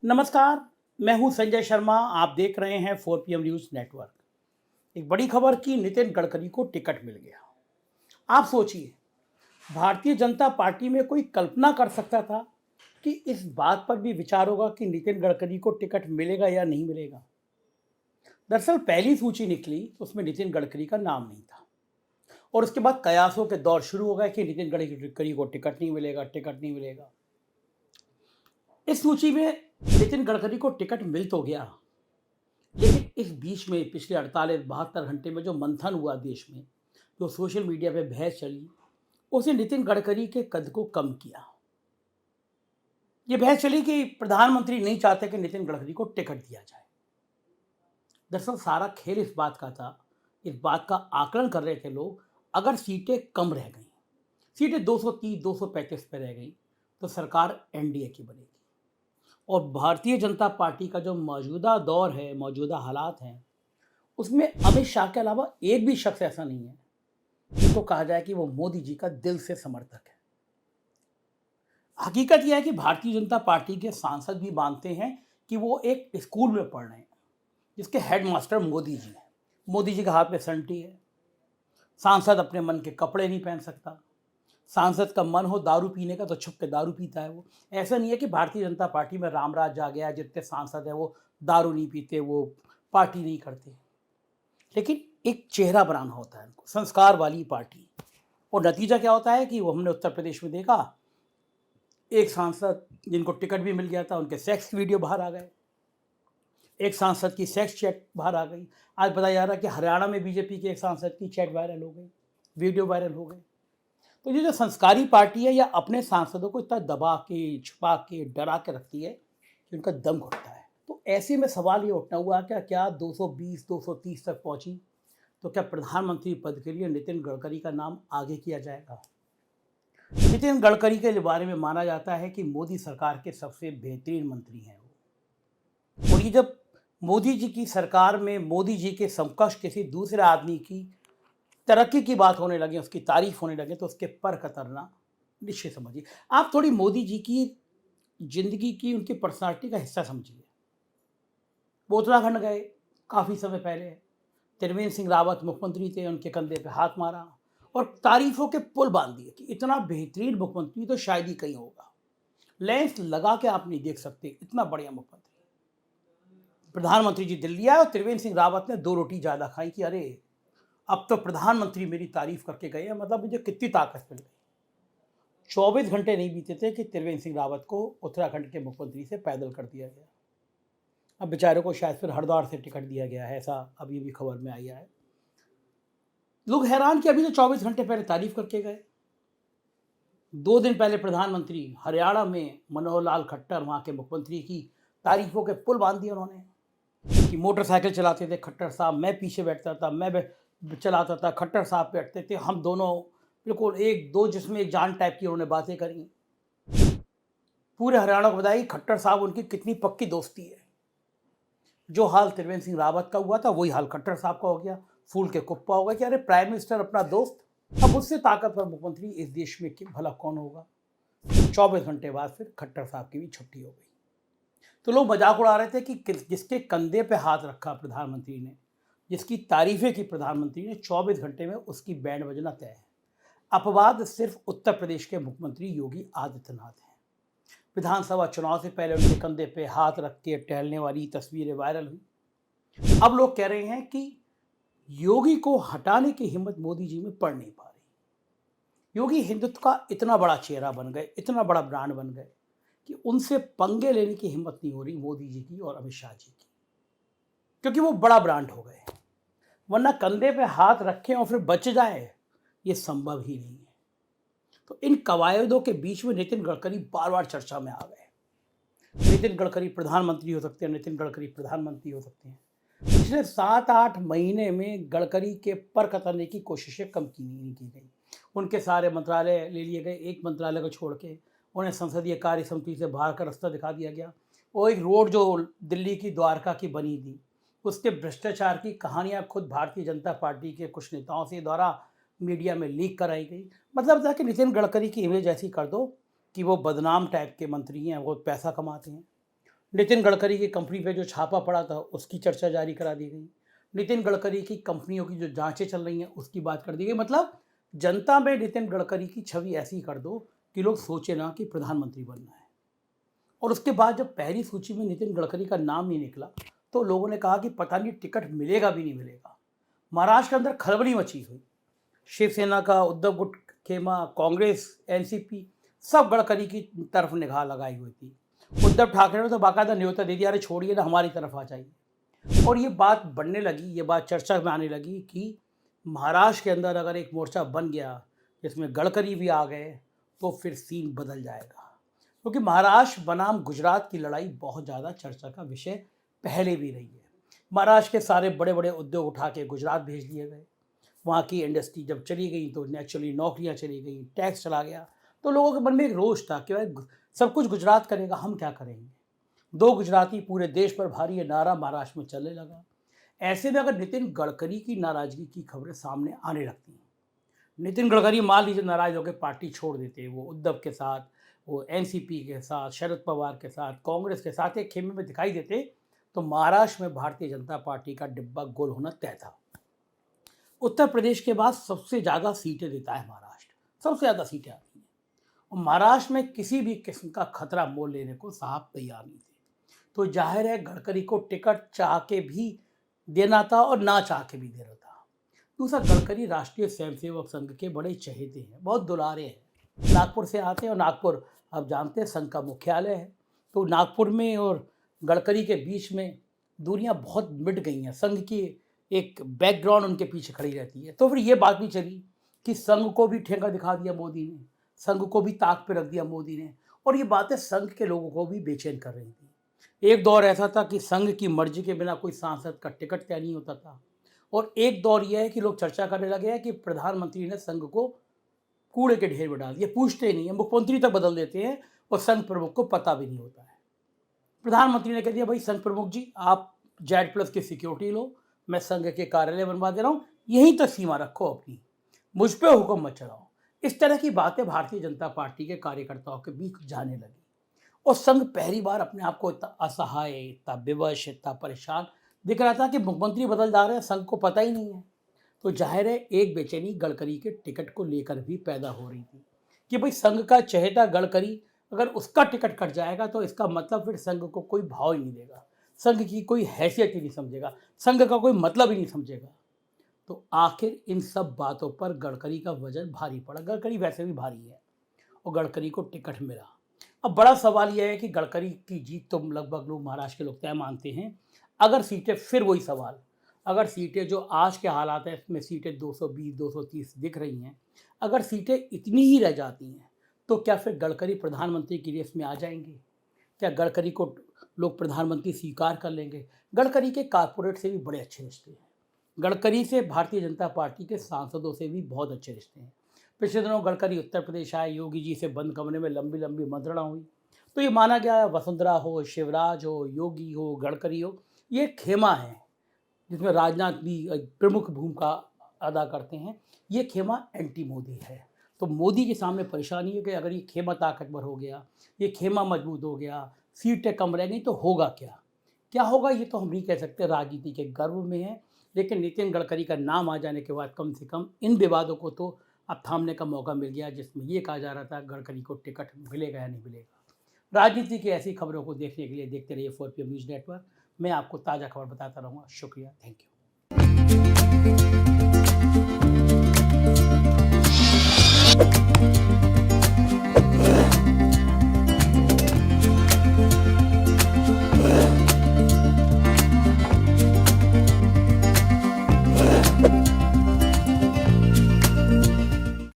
नमस्कार। मैं हूं संजय शर्मा। आप देख रहे हैं 4 PM न्यूज़ नेटवर्क। एक बड़ी खबर कि नितिन गडकरी को टिकट मिल गया। आप सोचिए, भारतीय जनता पार्टी में कोई कल्पना कर सकता था कि इस बात पर भी विचार होगा कि नितिन गडकरी को टिकट मिलेगा या नहीं मिलेगा। दरअसल पहली सूची निकली, उसमें नितिन गडकरी का नाम नहीं था और उसके बाद कयासों के दौर शुरू हो गए कि नितिन गडकरी को टिकट नहीं मिलेगा, टिकट नहीं मिलेगा। इस सूची में नितिन गडकरी को टिकट मिल तो गया, लेकिन इस बीच में पिछले 48-72 घंटे में जो मंथन हुआ देश में, जो सोशल मीडिया पे बहस चली, उसने नितिन गडकरी के कद को कम किया। ये बहस चली कि प्रधानमंत्री नहीं चाहते कि नितिन गडकरी को टिकट दिया जाए। दरअसल सारा खेल इस बात का था, इस बात का आकलन कर रहे थे लोग, अगर सीटें कम रह गई, सीटें 230-235 पे रह गई, तो सरकार एनडीए की बनेगी। और भारतीय जनता पार्टी का जो मौजूदा दौर है, मौजूदा हालात हैं, उसमें अमित शाह के अलावा एक भी शख्स ऐसा नहीं है जिसको कहा जाए कि वो मोदी जी का दिल से समर्थक है। हकीकत यह है कि भारतीय जनता पार्टी के सांसद भी मानते हैं कि वो एक स्कूल में पढ़ रहे हैं जिसके हेडमास्टर मोदी जी हैं। मोदी जी के हाथ में संटी है। सांसद अपने मन के कपड़े नहीं पहन सकता। सांसद का मन हो दारू पीने का तो छुप के दारू पीता है वो। ऐसा नहीं है कि भारतीय जनता पार्टी में रामराज आ गया, जितने सांसद हैं वो दारू नहीं पीते, वो पार्टी नहीं करते। लेकिन एक चेहरा बनाना होता है उनको, संस्कार वाली पार्टी। और नतीजा क्या होता है कि वो हमने उत्तर प्रदेश में देखा, एक सांसद जिनको टिकट भी मिल गया था, उनके सेक्स वीडियो बाहर आ गए। एक सांसद की सेक्स चैट बाहर आ गई। आज बताया जा रहा है कि हरियाणा में बीजेपी के एक सांसद की चैट वायरल हो गई, वीडियो वायरल हो गई। तो ये जो संस्कारी पार्टी है, या अपने सांसदों को इतना दबा के, छुपा के, डरा के रखती है कि उनका दम घुटता है। तो ऐसे में सवाल ये उठना हुआ क्या 220-230 तक पहुंची, तो क्या प्रधानमंत्री पद के लिए नितिन गडकरी का नाम आगे किया जाएगा? नितिन गडकरी के बारे में माना जाता है कि मोदी सरकार के सबसे बेहतरीन मंत्री हैं वो। और ये जब मोदी जी की सरकार में मोदी जी के समकक्ष किसी दूसरे आदमी की तरक्की की बात होने लगे, उसकी तारीफ होने लगे, तो उसके पर कतरना निश्चय समझिए। आप थोड़ी मोदी जी की जिंदगी की, उनकी पर्सनालिटी का हिस्सा समझिए। वो उत्तराखंड गए काफ़ी समय पहले, त्रिवेंद्र सिंह रावत मुख्यमंत्री थे, उनके कंधे पे हाथ मारा और तारीफों के पुल बांध दिए कि इतना बेहतरीन मुख्यमंत्री तो शायद ही कहीं होगा। लेंस लगा के आप नहीं देख सकते, इतना बढ़िया मुख्यमंत्री। प्रधानमंत्री जी दिल्ली आए और त्रिवेंद्र सिंह रावत ने 2 रोटी ज़्यादा खाई कि अरे अब तो प्रधानमंत्री मेरी तारीफ करके गए हैं, मतलब मुझे कितनी ताकत मिल गई। 24 घंटे नहीं बीते थे कि त्रिवेंद्र सिंह रावत को उत्तराखंड के मुख्यमंत्री से पैदल कर दिया गया। अब बेचारे को शायद फिर हरिद्वार से टिकट दिया गया है, ऐसा अभी भी खबर में आई है। लोग हैरान कि अभी तो 24 घंटे पहले तारीफ करके गए। 2 दिन पहले प्रधानमंत्री हरियाणा में मनोहर लाल खट्टर, वहाँ के मुख्यमंत्री की तारीफों के पुल बांध दिए उन्होंने कि मोटरसाइकिल चलाते थे खट्टर साहब, मैं पीछे बैठता था, मैं चलाता था, खट्टर साहब बैठते थे, हम दोनों बिल्कुल एक दो जिसमें एक जान टाइप की उन्होंने बातें करी। पूरे हरियाणा को बताया कि खट्टर साहब उनकी कितनी पक्की दोस्ती है। जो हाल त्रिवेंद्र सिंह रावत का हुआ था वही हाल खट्टर साहब का हो गया। फूल के कुप्पा हो गया कि अरे प्राइम मिनिस्टर अपना दोस्त, अब उससे ताकतवर मुख्यमंत्री इस देश में भला कौन होगा। 24 घंटे बाद फिर खट्टर साहब की भी छुट्टी हो गई। तो लोग मजाक उड़ा रहे थे कि जिसके कंधे पे हाथ रखा प्रधानमंत्री ने, जिसकी तारीफें की प्रधानमंत्री ने, 24 घंटे में उसकी बैंड बजना तय है। अपवाद सिर्फ उत्तर प्रदेश के मुख्यमंत्री योगी आदित्यनाथ हैं। विधानसभा चुनाव से पहले उनके कंधे पे हाथ रख के टहलने वाली तस्वीरें वायरल हुई। अब लोग कह रहे हैं कि योगी को हटाने की हिम्मत मोदी जी में पड़ नहीं पा रही। योगी हिंदुत्व का इतना बड़ा चेहरा बन गए, इतना बड़ा ब्रांड बन गए कि उनसे पंगे लेने की हिम्मत नहीं हो रही मोदी जी की और अमित शाह जी की, क्योंकि वो बड़ा ब्रांड हो गए। वरना कंधे पे हाथ रखें और फिर बच जाए, ये संभव ही नहीं है। तो इन कवायदों के बीच में नितिन गडकरी बार बार चर्चा में आ गए। नितिन गडकरी प्रधानमंत्री हो सकते हैं, नितिन गडकरी प्रधानमंत्री हो सकते हैं। पिछले 7-8 महीने में गडकरी के पर कतरने की कोशिशें कम की नहीं की गई। उनके सारे मंत्रालय ले लिए गए, एक मंत्रालय को छोड़ के उन्हें संसदीय कार्य समिति से बाहर का रास्ता दिखा दिया गया। और एक रोड जो दिल्ली की द्वारका की बनी थी, उसके भ्रष्टाचार की कहानियां खुद भारतीय जनता पार्टी के कुछ नेताओं से द्वारा मीडिया में लीक कराई गई। मतलब था कि नितिन गडकरी की इमेज ऐसी कर दो कि वो बदनाम टाइप के मंत्री हैं, वो पैसा कमाते हैं। नितिन गडकरी की कंपनी पे जो छापा पड़ा था उसकी चर्चा जारी करा दी गई। नितिन गडकरी की कंपनियों की जो जांचें चल रही हैं उसकी बात कर दी गई। मतलब जनता में नितिन गडकरी की छवि ऐसी कर दो कि लोग सोचे ना कि प्रधानमंत्री बनना है। और उसके बाद जब पहली सूची में नितिन गडकरी का नाम नहीं निकला तो लोगों ने कहा कि पता नहीं टिकट मिलेगा भी नहीं मिलेगा। महाराष्ट्र के अंदर खलबली मची हुई। शिवसेना का उद्धव गुट खेमा, कांग्रेस, एनसीपी सब गडकरी की तरफ निगाह लगाई हुई थी। उद्धव ठाकरे ने तो बाकायदा न्योता दे दिया, अरे छोड़िए ना, हमारी तरफ आ जाइए। और ये बात बढ़ने लगी, ये बात चर्चा में आने लगी कि महाराष्ट्र के अंदर अगर एक मोर्चा बन गया जिसमें गडकरी भी आ गए तो फिर सीन बदल जाएगा। क्योंकि महाराष्ट्र बनाम गुजरात की लड़ाई बहुत ज़्यादा चर्चा का विषय पहले भी रही है। महाराष्ट्र के सारे बड़े बड़े उद्योग उठा के गुजरात भेज दिए गए। वहाँ की इंडस्ट्री जब चली गई तो नेचुरली नौकरियाँ चली गई, टैक्स चला गया। तो लोगों के मन में एक रोष था कि भाई सब कुछ गुजरात करेगा, हम क्या करेंगे। दो गुजराती पूरे देश पर भारी ये नारा महाराष्ट्र में चलने लगा। ऐसे में अगर नितिन गडकरी की नाराज़गी की खबरें सामने आने लगती हैं, नितिन गडकरी मान लीजिए नाराज होकर पार्टी छोड़ देते, वो उद्धव के साथ, वो एनसीपी के साथ, शरद पवार के साथ, कांग्रेस के साथ एक खेमे में दिखाई देते, तो महाराष्ट्र में भारतीय जनता पार्टी का डिब्बा गोल होना तय था। उत्तर प्रदेश के बाद सबसे ज़्यादा सीटें देता है महाराष्ट्र, सबसे ज़्यादा सीटें आती हैं। और महाराष्ट्र में किसी भी किस्म का खतरा मोल लेने को साहब तैयार नहीं थे। तो जाहिर है गडकरी को टिकट चाह के भी देना था और ना चाह के भी देना था। दूसरा, गडकरी राष्ट्रीय स्वयंसेवक संघ के बड़े चहेते हैं, बहुत दुलारे हैं। नागपुर से आते हैं और नागपुर आप जानते हैं संघ का मुख्यालय है। तो नागपुर में और गडकरी के बीच में दूरियां बहुत मिट गई हैं। संघ की एक बैकग्राउंड उनके पीछे खड़ी रहती है। तो फिर ये बात भी चली कि संघ को भी ठेका दिखा दिया मोदी ने, संघ को भी ताक पे रख दिया मोदी ने। और ये बातें संघ के लोगों को भी बेचैन कर रही थी। एक दौर ऐसा था कि संघ की मर्जी के बिना कोई सांसद का टिकट तय नहीं होता था। और एक दौर यह है कि लोग चर्चा करने लगे हैं कि प्रधानमंत्री ने संघ को कूड़े के ढेर में डाल दिया, पूछते ही नहीं है, मुख्यमंत्री तक बदल देते हैं और संघ प्रमुख को पता भी नहीं होता है। प्रधानमंत्री ने कह दिया, भाई संघ प्रमुख जी आप Z+ की सिक्योरिटी लो, मैं संघ के कार्यालय बनवा दे रहा हूँ, यहीं तक सीमा रखो अपनी, मुझ पे हुक्म मत चलाओ। इस तरह की बातें भारतीय जनता पार्टी के कार्यकर्ताओं के बीच जाने लगी। और संघ पहली बार अपने आप को इतना असहाय, इतना विवश, इतना परेशान दिख रहा था कि मुख्यमंत्री बदल जा रहे हैं, संघ को पता ही नहीं है। तो जाहिर है एक बेचैनी गडकरी के टिकट को लेकर भी पैदा हो रही थी कि भाई संघ का चहेता गडकरी, अगर उसका टिकट कट जाएगा तो इसका मतलब फिर संघ को कोई भाव ही नहीं देगा, संघ की कोई हैसियत ही नहीं समझेगा, संघ का कोई मतलब ही नहीं समझेगा। तो आखिर इन सब बातों पर गडकरी का वजन भारी पड़ा। गडकरी वैसे भी भारी है और गडकरी को टिकट मिला। अब बड़ा सवाल यह है कि गडकरी की जीत तो लगभग लोग महाराष्ट्र के लोग तय मानते हैं। अगर सीटें, फिर वही सवाल, अगर सीटें जो आज के हालात है इसमें सीटें 220, 230 दिख रही हैं, अगर सीटें इतनी ही रह जाती हैं तो क्या फिर गडकरी प्रधानमंत्री की रेस में आ जाएंगे? क्या गडकरी को लोग प्रधानमंत्री स्वीकार कर लेंगे? गडकरी के कारपोरेट से भी बड़े अच्छे रिश्ते हैं। गडकरी से भारतीय जनता पार्टी के सांसदों से भी बहुत अच्छे रिश्ते हैं। पिछले दिनों गडकरी उत्तर प्रदेश आए, योगी जी से बंद कमरे में लंबी लंबी मंत्रणा हुई। तो ये माना गया वसुंधरा हो, शिवराज हो, योगी हो, गडकरी हो, ये खेमा है जिसमें राजनाथ भी प्रमुख भूमिका अदा करते हैं। ये खेमा एंटी मोदी है। तो मोदी के सामने परेशानी है कि अगर ये खेमा ताकतवर हो गया, ये खेमा मजबूत हो गया, सीटें कम रह गई तो होगा क्या? क्या होगा ये तो हम नहीं कह सकते, राजनीति के गर्व में है। लेकिन नितिन गडकरी का नाम आ जाने के बाद कम से कम इन विवादों को तो अब थामने का मौका मिल गया, जिसमें ये कहा जा रहा था गडकरी को टिकट मिलेगा या नहीं मिलेगा। राजनीति की ऐसी खबरों को देखने के लिए देखते रहिए 4PM न्यूज़ नेटवर्क। मैं आपको ताज़ा खबर बताता रहूँगा। शुक्रिया, थैंक यू।